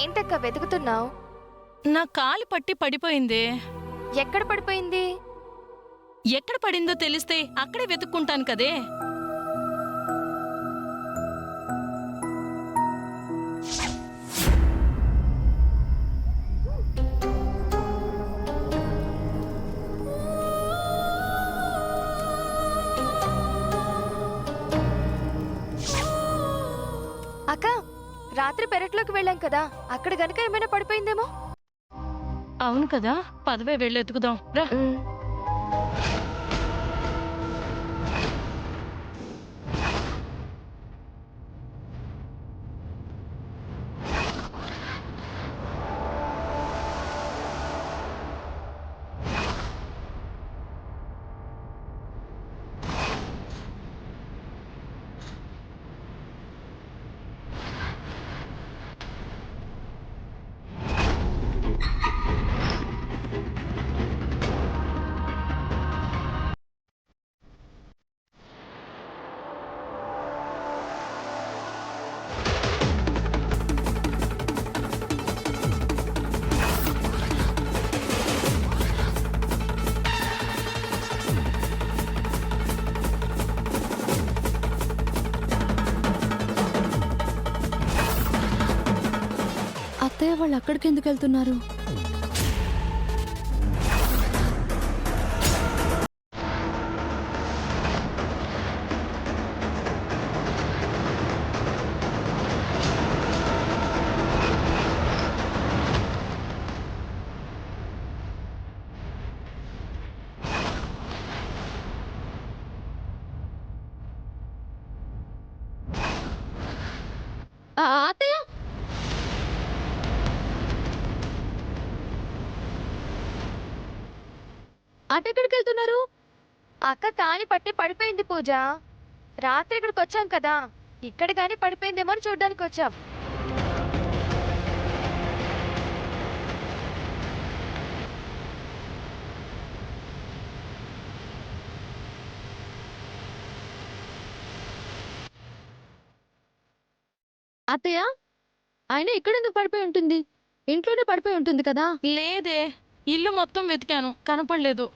ఏంటక్క వెతుకుతున్నావు? నా కాలు పట్టి పడిపోయింది. ఎక్కడ పడిపోయింది? ఎక్కడ పడిందో తెలిస్తే అక్కడే వెతుక్కుంటాను కదే. అక్క, రాత్రి పెరట్లోకి వెళ్ళాం కదా, అక్కడ గనక ఏమైనా పడిపోయిందేమో. అవును కదా, పదవే వెళ్ళి ఎతుకుదాం రా. అత్తయ్య వాళ్ళు అక్కడికి ఎందుకు వెళ్తున్నారు? అత్తయ్య, అటెక్కడికి వెళ్తున్నారు? అక్క కాలి పట్టి పడిపోయింది పూజ. రాత్రి ఇక్కడికి వచ్చాం కదా, ఇక్కడ గాని పడిపోయిందేమో అని చూడ్డానికి వచ్చాం. అత్తయ్య, ఆయన ఎక్కడెందుకు పడిపోయి ఉంటుంది? ఇంట్లోనే పడిపోయి ఉంటుంది కదా. లేదే, ఇల్లు మొత్తం వెతికాను, కనపడలేదు.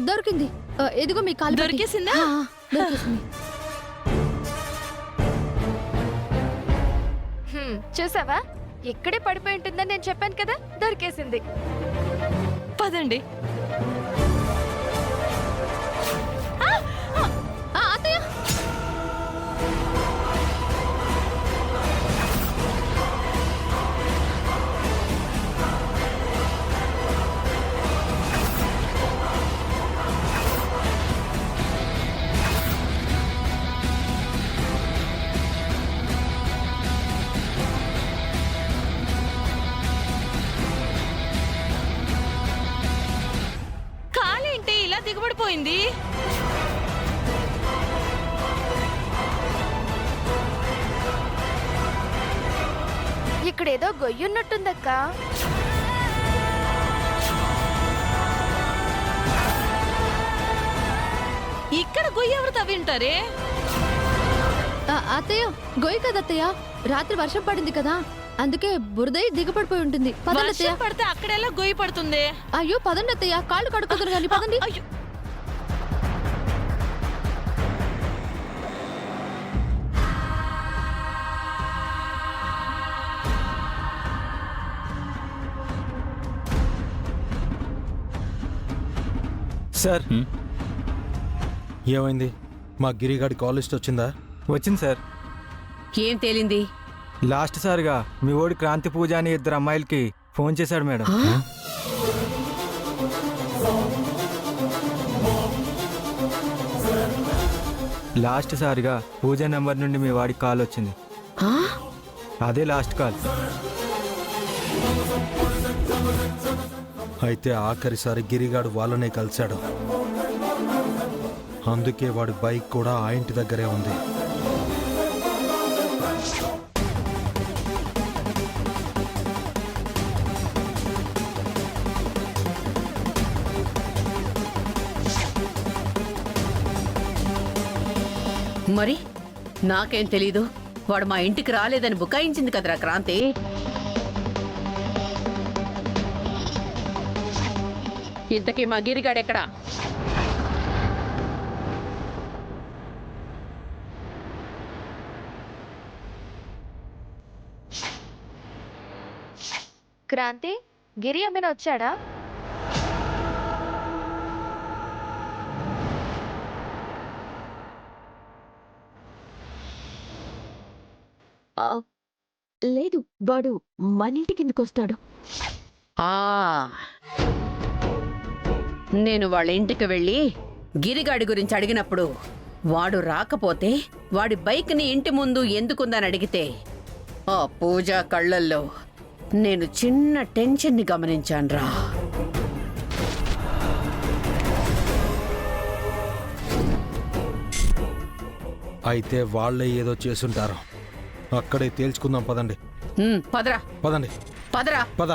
దొరికింది. ఎదుగో మీ కాలు. దొరికేసిందా? దొరికేసింది. చూసావా, ఇక్కడే పడిపోయి ఉంటుందని నేను చెప్పాను కదా, దొరికేసింది. పదండి. అత్తయ్య, ఏమైపోయింది? ఇక్కడేదో గొయ్యున్నట్టుందక్క. ఇక్కడ గొయ్యి ఎవరు తవ్వింటారే? అత్తయ్య గొయ్యి కదా అత్తయ్య, రాత్రి వర్షం పడింది కదా, అందుకే బురదై దిగపడిపోయి ఉంటుంది. పదండి అత్తయ్య. వర్షం పడితే అక్కడెలా గొయ్యి పడుతుంది? అయ్యో పదండి అత్తయ్య, కాళ్ళు కడుక్కుంటారు కానీ పదండి. అయ్యో, సార్ ఏమైంది? మా గిరిగాడి కాల్ లిస్ట్ వచ్చిందా? వచ్చింది సార్. ఏం తేలింది? లాస్ట్ సారిగా మీ ఓడి క్రాంతి పూజ అని 2 అమ్మాయిలకి ఫోన్ చేశాడు మేడం. లాస్ట్ సారిగా పూజ నెంబర్ నుండి మీ వాడికి కాల్ వచ్చింది. అదే లాస్ట్ కాల్. అయితే ఆఖరిసారి గిరిగాడు వాళ్ళనే కలిశాడు. అందుకే వాడి బైక్ కూడా ఆ ఇంటి దగ్గరే ఉంది. మరి నాకేం తెలీదు. వాడు మా ఇంటికి రాలేదని బుకాయించింది కదరా క్రాంతి. ఇంతకీ మా గిరిగాడెక్కడా? క్రాంతి, గిరి అమ్మిన వచ్చాడా? లేదు, వాడు మన ఇంటి కిందకు వస్తాడు. ఆ నేను వాళ్ళ ఇంటికి వెళ్ళి గిరిగాడి గురించి అడిగినప్పుడు వాడు రాకపోతే వాడి బైక్ని ఇంటి ముందు ఎందుకుందని అడిగితే ఆ పూజ కళ్ళల్లో నేను చిన్న టెన్షన్ని గమనించాన్రా. అయితే వాళ్ళే ఏదో చేసుంటారు. అక్కడే తేల్చుకుందాం. పదండి పదరా పదండి పదరా. పద.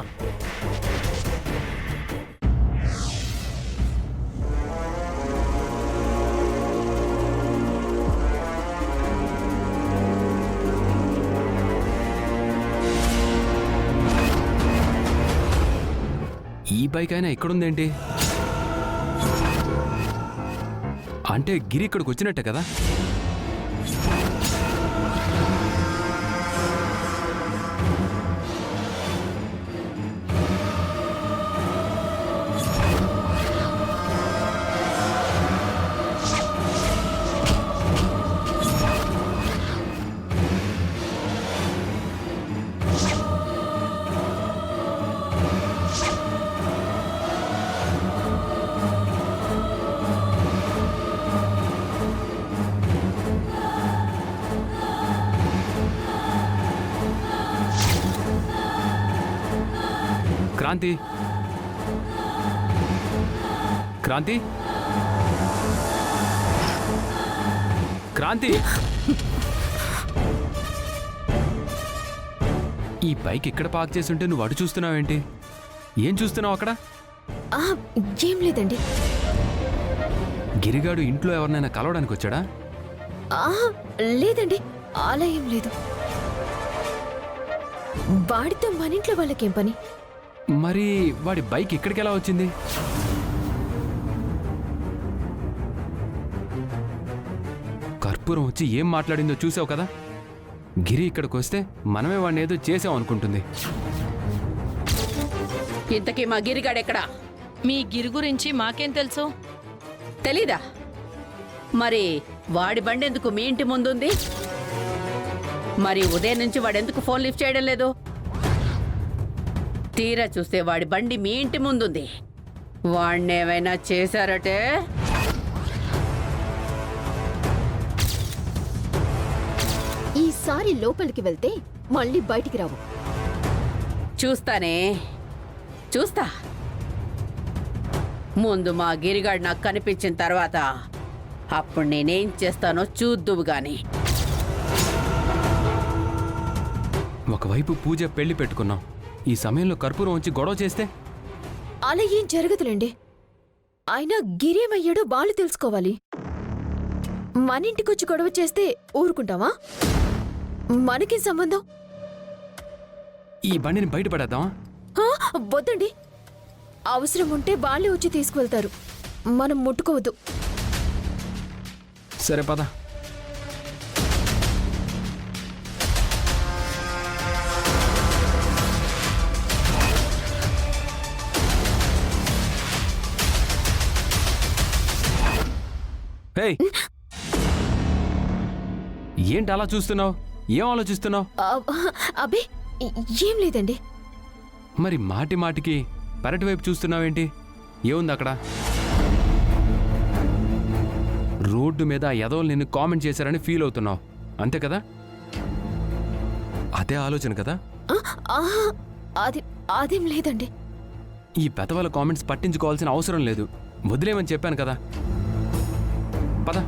ఈ బైక్ అయినా ఎక్కడుందేంటి? అంటే గిరి ఇక్కడికి వచ్చినట్టే కదా? క్రాంతి, క్రాంతి, క్రాంతి! ఈ బైక్ ఇక్కడ పార్క్ చేసి ఉంటే నువ్వు అటు చూస్తున్నావేంటి? ఏం చూస్తున్నావు అక్కడ? ఏం లేదండి. గిరిగాడు ఇంట్లో ఎవరినైనా కలవడానికి వచ్చాడా? లేదండి, అలా ఏం లేదు. వాడితో మన ఇంట్లో వాళ్ళకేం పని? మరి వాడి బైక్ ఇక్కడికి ఎలా వచ్చింది? కర్పూరం వచ్చి ఏం మాట్లాడిందో చూసావు కదా? గిరి ఇక్కడికి వస్తే మనమే వాడిని ఏదో చేసాం అనుకుంటుంది. ఇంతకీ మా గిరిగాడెక్కడా? మీ గిరి గురించి మాకేం తెలుసు? తెలీదా? మరి వాడి బండి ఎందుకు మీ ఇంటి ముందుంది? మరి ఉదయం నుంచి వాడెందుకు ఫోన్ లిఫ్ట్ చేయడం లేదు? తీరా చూస్తే వాడి బండి మీ ఇంటి ముందుంది. వాణ్ణేమైనా చేశారటే? ఈసారి లోపలికి వెళ్తే మళ్ళీ బయటికి రావు. చూస్తానే, చూస్తా. ముందు మా గిరిగాడు నాకు కనిపించిన తర్వాత అప్పుడు నేనేం చేస్తానో చూద్దువు గాని. ఒకవైపు పూజ పెళ్లి పెట్టుకున్నాం, ఈ సమయంలో కర్పూరం వచ్చి గొడవ చేస్తే? అలా ఏం జరగదులేండి. అయినా గిరేమయ్యాడో వాళ్ళు తెలుసుకోవాలి. మన ఇంటికొచ్చి గొడవ చేస్తే ఊరుకుంటావా? మనకి సంబంధం? ఈ బండిని బయటపడేద్దామా? వద్దండి. అవసరం ఉంటే వాళ్ళే వచ్చి తీసుకువెళ్తారు, మనం ముట్టుకోవద్దు. సరే పద. హే, ఏంటి అలా చూస్తున్నావు? ఏం ఆలోచిస్తున్నావు? అబ్బే ఏం లేదండి. మరి మాటి మాటికి పెరటి వైపు చూస్తున్నావేంటి? ఏముంది అక్కడ? రోడ్డు మీద ఎదవలు నిన్ను కామెంట్ చేశారని ఫీల్ అవుతున్నావు, అంతే కదా? అదే ఆలోచన కదా? అదేం లేదండి. ఈ పెదవుల కామెంట్స్ పట్టించుకోవాల్సిన అవసరం లేదు, వదిలేమని చెప్పాను కదా. పద.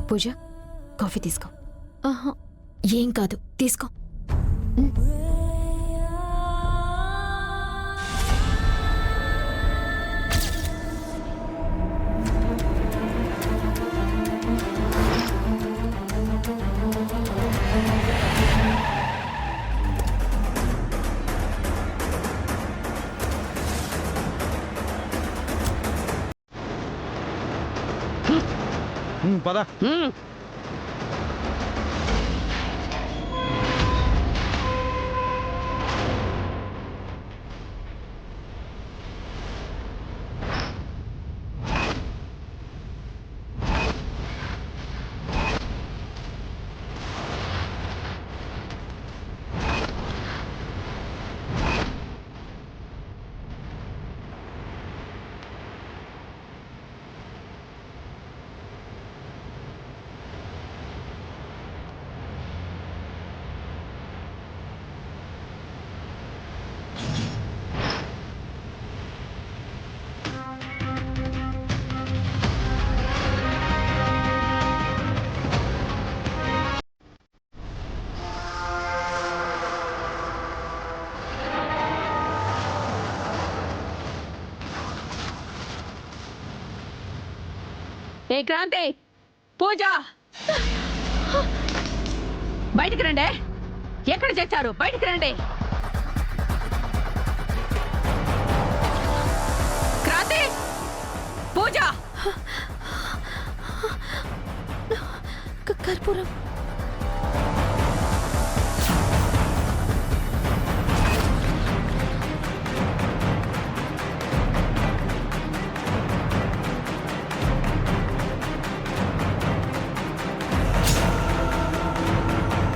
పూజ, కాఫీ తీసుకో. ఏం కాదు, తీసుకో. పద. ఏ క్రాంతి, పూజ, బయటికి రండి. ఎక్కడ చచ్చారు? బయటికి రండి. క్రాంతి, పూజ. కర్పూరం.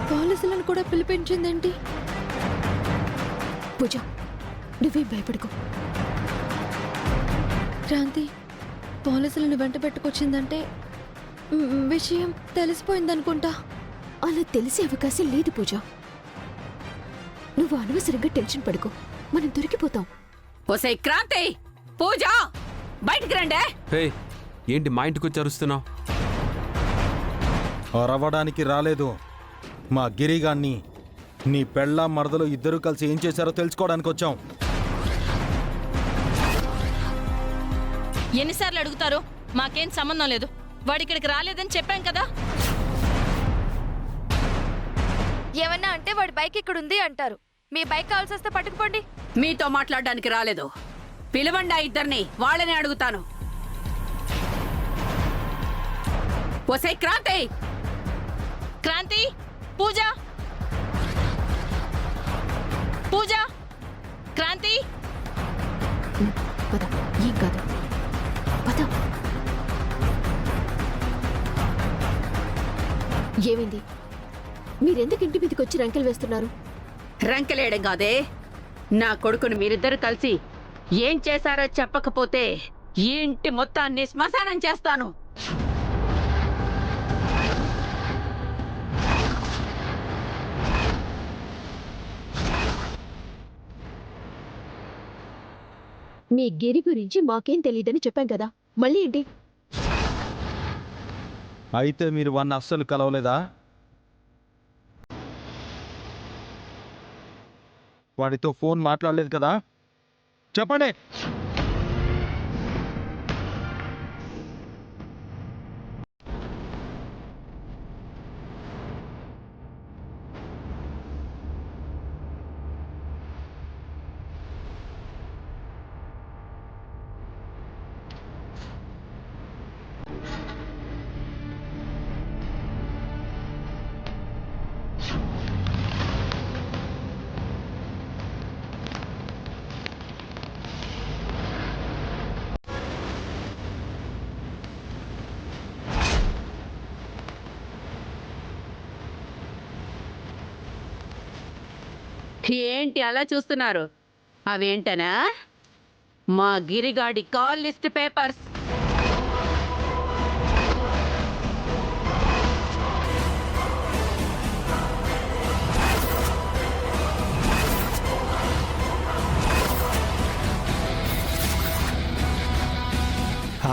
పోలీసులను కూడా పిలిపించిందేంటి? పూజ, నువ్వేం భయపడుకో. క్రాంతి పోలీసులను వెంట పెట్టుకొచ్చిందంటే విషయం తెలిసిపోయిందనుకుంటా. అలా తెలిసే అవకాశం లేదు పూజ. నువ్వు అనవసరంగా టెన్షన్ పడుకో, మనం దొరికిపోతాం. ఒసే క్రాంతి, పూజ, బయటికి రండి. హే, ఏంటి మా ఇంటికి వచ్చి అరుస్తున్నావు? అరవడానికి రాలేదు. మా గిరిగాన్ని నీ పెళ్ళాం మరదలు ఇద్దరూ కలిసి ఏం చేశారో తెలుసుకోవడానికి వచ్చాం. ఎన్నిసార్లు అడుగుతారు? మాకేం సంబంధం లేదు. వాడిక్కడికి రాలేదని చెప్పాం కదా. ఏమన్నా అంటే వాడి బైక్ ఇక్కడ ఉంది అంటారు. మీ బైక్ కావాల్సి వస్తే పట్టుకుపోండి. మీతో మాట్లాడడానికి రాలేదు. పిలవండి ఆ ఇద్దరిని, వాళ్ళని అడుగుతాను. ఒసే క్రాంతి. క్రాంతి, పూజ, పూజ, క్రాంతి. పద, ఏం కాదు, పద. ఏమైంది? మీరెందుకు ఇంటి మీదకి వచ్చి రంకెలు వేస్తున్నారు? రంకెలేయడం కాదే, నా కొడుకుని మీరిద్దరు కలిసి ఏం చేశారో చెప్పకపోతే ఈ ఇంటి మొత్తాన్ని శ్మశానం చేస్తాను. మీ గిరి గురించి మాకేం తెలియదని చెప్పాం కదా, మళ్ళీ ఏంటి? అయితే మీరు వాడిని అస్సలు కలవలేదా? వాడితో ఫోన్ మాట్లాడలేదు కదా? చెప్పండి. ఏంటి అలా చూస్తున్నారు? అవేంటనా? మా గిరిగాడి కాల్ లిస్ట్ పేపర్స్.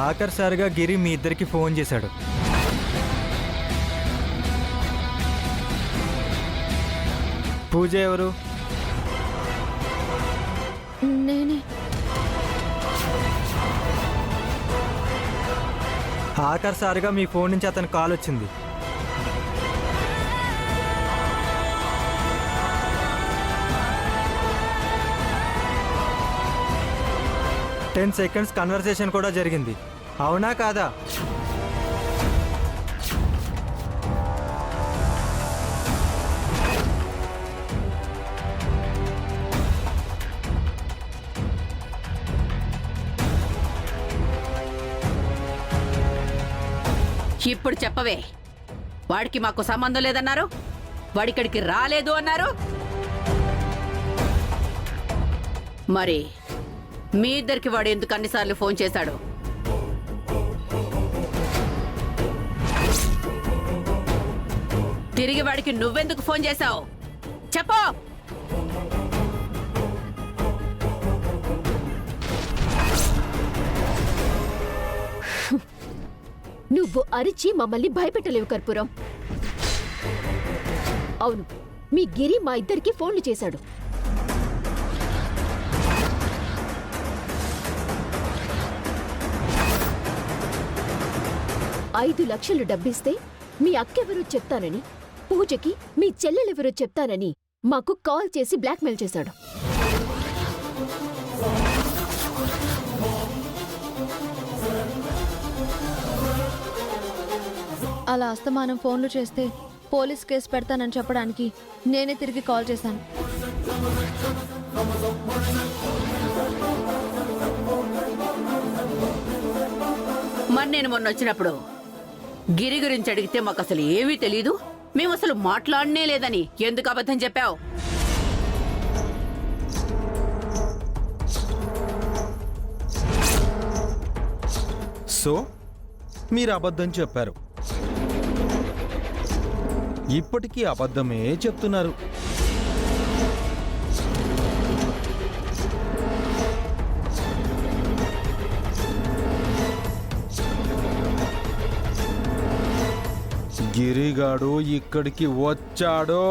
ఆఖరిసారిగా గిరి మీ ఇద్దరికి ఫోన్ చేశాడు. పూజ ఎవరు? నేనే. ఆఖరిసారిగా మీ ఫోన్ నుంచి అతని కాల్ వచ్చింది. టెన్ సెకండ్స్ కన్వర్సేషన్ కూడా జరిగింది. అవునా కాదా? ఇప్పుడు చెప్పవే, వాడికి మాకు సంబంధం లేదన్నారు, వాడిక్కడికి రాలేదు అన్నారు. మరి మీ ఇద్దరికి వాడు ఎందుకు అన్నిసార్లు ఫోన్ చేశాడు? తిరిగి వాడికి నువ్వెందుకు ఫోన్ చేశావు? చెప్పు. నువ్వు అరిచి మమ్మల్ని భయపెట్టలేవు కర్పూరం. అవును, మీ గిరి మా ఇద్దరికి ఫోన్లు చేశాడు. $5 లక్షలు డబ్బిస్తే మీ అక్కెవరో చెప్తానని, పూజకి మీ చెల్లెలెవరో చెప్తానని మాకు కాల్ చేసి బ్లాక్మెయిల్ చేశాడు. అలా అస్తమానం ఫోన్లు చేస్తే పోలీస్ కేసు పెడతానని చెప్పడానికి నేనే తిరిగి కాల్ చేశాను. మరి నేను మొన్న వచ్చినప్పుడు గిరి గురించి అడిగితే మాకు అసలు ఏమీ తెలీదు, మేము అసలు మాట్లాడనే లేదని ఎందుకు అబద్ధం చెప్పావు? సో మీరు అబద్ధం చెప్పారు. ఇప్పటికీ అబద్ధమే చెప్తున్నారు. గిరిగాడు ఇక్కడికి వచ్చాడో?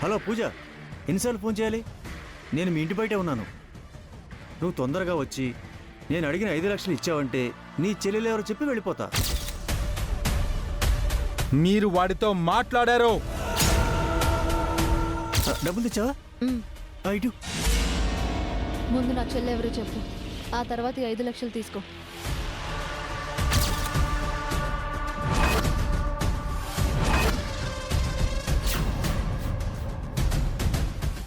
హలో పూజ, ఎన్నిసార్లు ఫోన్ చేయాలి? నేను మీ ఇంటి బయటే ఉన్నాను. నువ్వు తొందరగా వచ్చి నేను అడిగిన 5 లక్షలు ఇచ్చావంటే నీ చెల్లెలు ఎవరో చెప్పి వెళ్ళిపోతా. మీరు వాడితో మాట్లాడారు. డబ్బులు తెచ్చావా? ముందు నా చెల్లె ఎవరో చెప్పు, ఆ తర్వాత 5 లక్షలు తీసుకో.